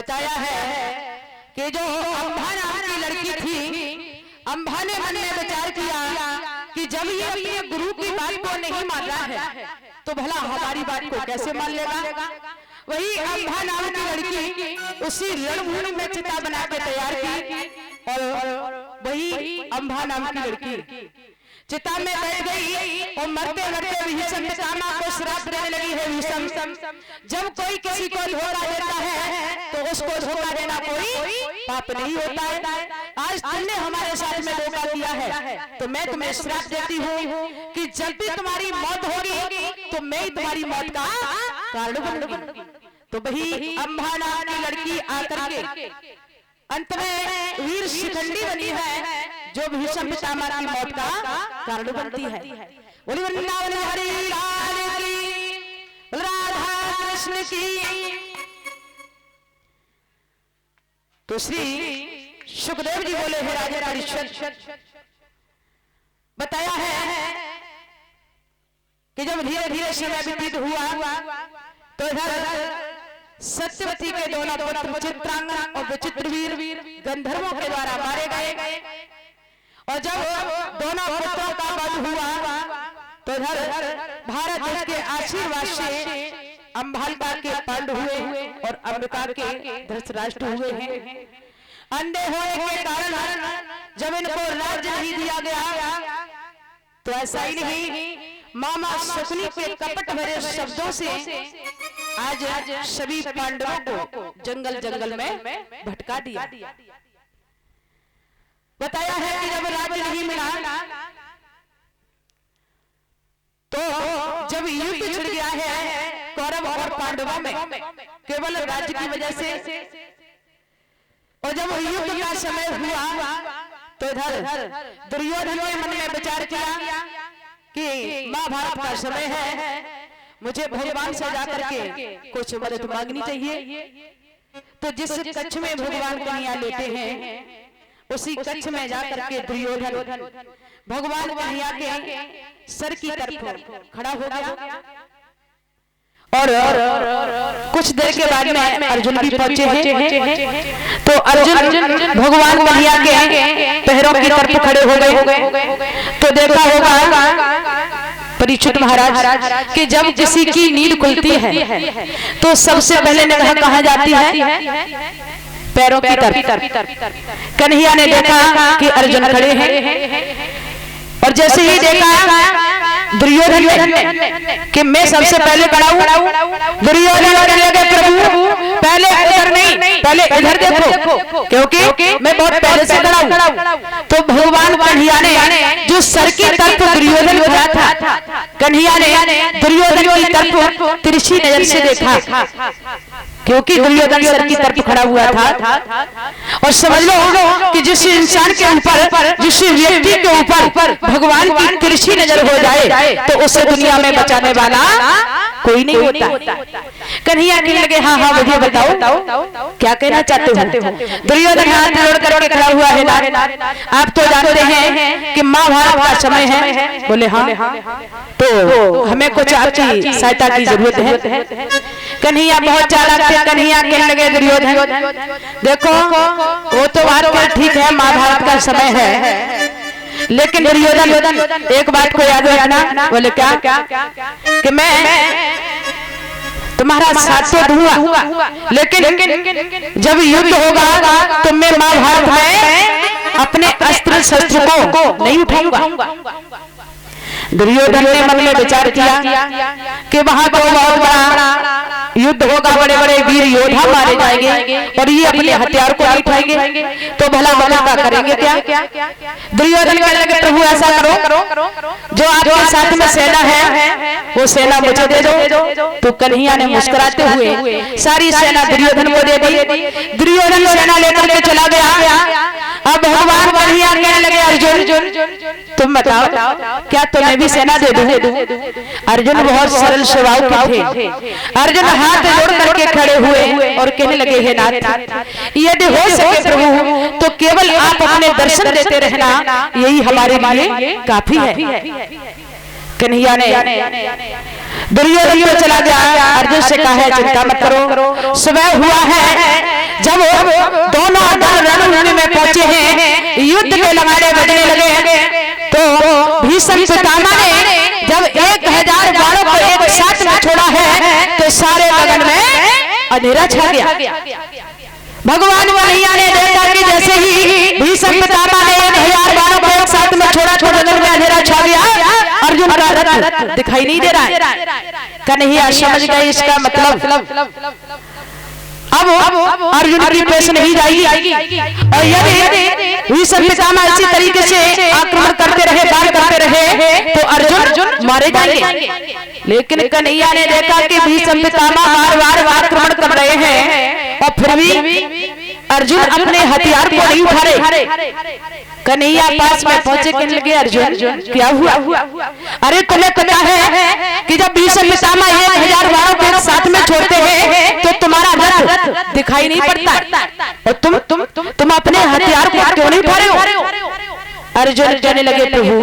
बताया है कि जो अंबा नाम की लड़की थी, अंबा ने मन में विचार किया कि जब ये अपने गुरु की बात को नहीं मान रहा है तो भला हमारी बात को कैसे मान लेगा। वही अंबा नाम की लड़की उसी रणभूमि में चिता बना के तैयार की और वही अंबा नाम की लड़की चिता में बैठ गई और मरते मरते भीषम पितामह को श्राप देने लगी है। भीषम, जब कोई किसी को धोखा देता है तो उसको धोखा देना कोई पाप नहीं होता है। आज तुमने हमारे साथ में धोखा दिया है तो मैं तुम्हें श्राप देती हूँ कि जब भी तुम्हारी मौत होगी तो मैं ही तुम्हारी मौत का कारण बनूंगी। तो वही अंबा नाम की लड़की आकर के अंत में वीर शिखंडी बनी है जो भीष्म पितामह की मौत का कारण बनती है। बोली वृंदावन हरि लाल की, राधा कृष्ण की। तो श्री सुखदेव जी बोले हे राजा परीक्षित, बताया है कि जब धीरे धीरे समय व्यतीत हुआ तो इधर सत्यवती के दोनों पुत्र चित्रांगन और विचित्रवीर गंधर्वों के द्वारा मारे गए। और जब दोनों पुत्रों का वध हुआ तो इधर भारत देश के आशीर्वाद से अंबालिका के पांडु हुए और अंबिका के धृतराष्ट्र हुए हैं। अंधे होने के कारण जब इनको राज्य नहीं दिया गया तो ऐसा ही नहीं, मामा शकुनी के कपट भरे शब्दों से आज सभी पांडवों को जंगल जंगल में भटका दिया। बताया है कि जब राज्य नहीं मिला तो जब युद्ध छिड़ गया है कौरव और पांडवों में केवल राज्य की वजह से, और जब युद्ध का समय हुआ तो इधर दुर्योधन ने मन में विचार किया कि महाभारत का समय है, मुझे भगवान से जाकर के कुछ मदद मांगनी चाहिए। तो जिस कक्ष में भगवान कन्हैया लेते हैं उसी कक्ष में जाकर के दुर्योधन भगवान कन्हैया के सर की तरफ खड़ा हो गया। और कुछ देर के बाद में अर्जुन भी पहुंचे हैं। तो अर्जुन भगवान कन्हैया के पैरों की तरफ खड़े हो गए। तो देखा होगा परीक्षित महाराज कि जब किसी की नींद खुलती है तो सबसे पहले निगाह कहाँ जाती है? पैरों की तरफ। कन्हैया ने देखा कि अर्जुन खड़े हैं और जैसे ही देखा दुर्योधन ने कि मैं सबसे पहले खड़ा हूं, दुर्योधन कहने लगे प्रभु पहले इधर नहीं पहले इधर देखो क्योंकि मैं बहुत पहले से खड़ा हूं। तो भगवान कन्हैया ने जो सर की तरफ दुर्योधन खड़ा था, कन्हैया ने दुर्योधन की तरफ तिरछी नजर से देखा क्योंकि दुर्योधन सर की तरफ खड़ा हुआ था। और समझ लो कि जिस इंसान के ऊपर जिस व्यक्ति के ऊपर भगवान की तिरछी नजर हो जाए तो उसे दुनिया में बचाने वाला कोई नहीं होता। कन्हैया कहने लगे हाँ हाँ मुझे बताओ क्या कहना चाहते हो? दुर्योधन हाथ जोड़ करके खड़ा हुआ है। आप तो जानते हैं कि महाभारत का समय है। बोले हाँ तो हमें कुछ आपकी सहायता की जरूरत है। कन्हैया बहुत चालाक थे। कन्हैया कहने लगे दुर्योधन देखो वो तो बात ठीक है, महाभारत का समय है, लेकिन दुर्योधन एक बात को याद रखना। बोले क्या? कि मैं तुम्हारा साथ तो दूंगा लेकिन जब युद्ध होगा तो मैं महाभारत में अपने अस्त्र शस्त्र को नहीं उठाऊंगा। दुर्योधन ने मन में विचार किया कि वहां तो बहुत बड़ा युद्ध होगा, बड़े बड़े वीर योद्धा मारे जाएंगे और ये अपने हथियार को नहीं उठाएंगे तो भला भला का करेंगे क्या? दुर्योधन कहने लगे प्रभु ऐसा करो जो आपके साथ में सेना है वो सेना मुझे दे दो। तो कन्हैया ने मुस्कुराते हुए सारी सेना दुर्योधन को दे दी। दुर्योधन सेना लेकर के चला गया। अब भगवान कन्हैया कहने लगे अर्जुन तुम बताओ क्या तुम्हें भी सेना दे दूं? अर्जुन बहुत सरल स्वभाव के थे। अर्जुन हाथ जोड़ करके खड़े हुए और कहने लगे हे नाथ यदि हो सके प्रभु तो केवल आप अपने दर्शन देते रहना, यही हमारे लिए काफी है। कन्हैया ने दुर्योधन को चला गया। अर्जुन से कहा है चिंता मत करो, सुबह हुआ है दोनों दल रणभूमि में पहुंचे हैं, युद्ध के नगाड़े बजने लगे, तो भीष्म पितामह ने जब 1000 बाणों को एक साथ में छोड़ा है तो सारे गगन में अंधेरा छा गया। भगवान कन्हैया ने देखा कि जैसे ही भीष्म पितामह ने 1000 बाणों को एक साथ में छोड़ा तो गगन में अंधेरा छा गया, अर्जुन का रथ दिखाई नहीं दे रहा है। कन्हैया समझ गए इसका मतलब अब अर्जुन की पेश नहीं जाएगी, और यदि भीष्म पितामह इसी तरीके से आक्रमण करते रहे, बाढ़ करते रहे तो अर्जुन मारे जाएंगे। लेकिन कन्हैया ने देखा कि भीष्म पितामह बार बार आक्रमण कर रहे हैं और फिर भी अर्जुन अपने हथियार को नहीं उठा रहे। कन्हैया पास में पहुंचे, कहने लगे अर्जुन क्या हुआ? अरे तुम्हें पता है कि जब भीष्म पितामह 1000 बाणों को एक साथ में छोड़ते हैं तो तुम्हारा रथ दिखाई नहीं पड़ता, और तुम अपने हथियार को क्यों नहीं उठा रहे हो? अर्जुन कहने लगे प्रभु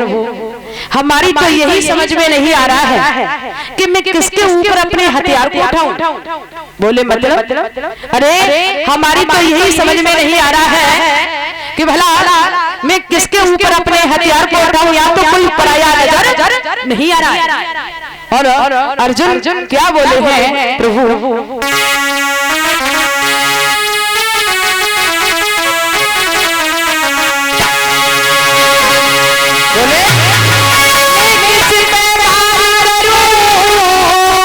हमारी तो यही समझ में नहीं आ रहा है कि मैं किसके ऊपर अपने हथियार को उठाऊं। बोले मतलब? अरे हमारी तो यही समझ में नहीं आ रहा है कि भला मैं किसके ऊपर अपने हथियार को उठाऊं, या तो कोई पराया नजर नहीं आ रहा है। और अर्जुन क्या बोले हैं प्रभु?